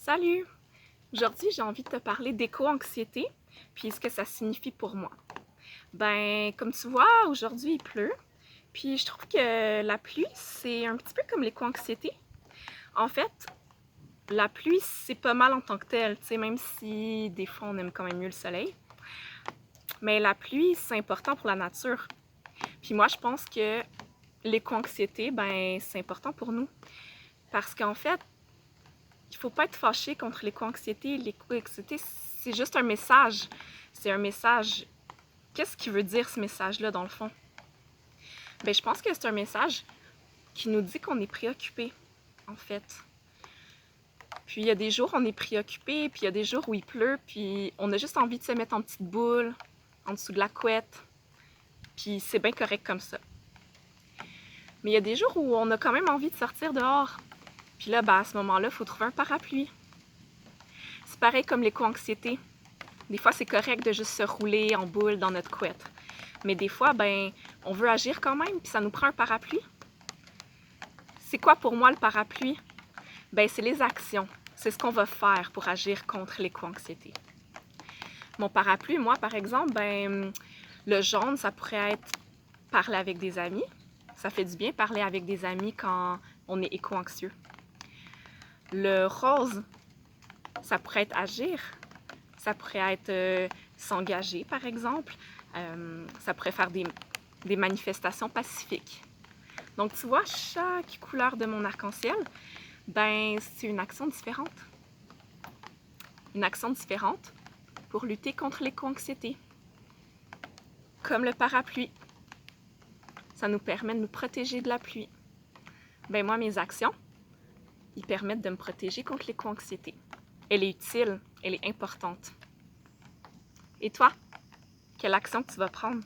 Salut! Aujourd'hui, j'ai envie de te parler d'éco-anxiété, puis ce que ça signifie pour moi. Ben, comme tu vois, aujourd'hui il pleut, puis je trouve que la pluie, c'est un petit peu comme l'éco-anxiété. En fait, la pluie, c'est pas mal en tant que telle, tu sais, même si des fois on aime quand même mieux le soleil. Mais la pluie, c'est important pour la nature. Puis moi, je pense que l'éco-anxiété, ben, c'est important pour nous. Parce qu'en fait, il faut pas être fâché contre l'éco-anxiété. L'éco-anxiété, c'est juste un message. C'est un message. Qu'est-ce qui veut dire ce message-là, dans le fond? Ben, je pense que c'est un message qui nous dit qu'on est préoccupé, en fait. Puis il y a des jours où on est préoccupé, puis il y a des jours où il pleut, puis on a juste envie de se mettre en petite boule, en dessous de la couette. Puis c'est bien correct comme ça. Mais il y a des jours où on a quand même envie de sortir dehors. Puis là, ben, à ce moment-là, il faut trouver un parapluie. C'est pareil comme l'éco-anxiété. Des fois, c'est correct de juste se rouler en boule dans notre couette. Mais des fois, ben, on veut agir quand même, puis ça nous prend un parapluie. C'est quoi pour moi le parapluie? Ben, c'est les actions. C'est ce qu'on va faire pour agir contre l'éco-anxiété. Mon parapluie, moi, par exemple, ben, le jaune, ça pourrait être parler avec des amis. Ça fait du bien parler avec des amis quand on est éco-anxieux. Le rose, ça pourrait être agir. Ça pourrait être s'engager, par exemple. Ça pourrait faire des manifestations pacifiques. Donc, tu vois, chaque couleur de mon arc-en-ciel, ben, c'est une action différente. Une action différente pour lutter contre l'éco-anxiété. Comme le parapluie. Ça nous permet de nous protéger de la pluie. Ben, moi, mes actions, ils permettent de me protéger contre l'éco-anxiété. Elle est utile, elle est importante. Et toi, quelle action tu vas prendre?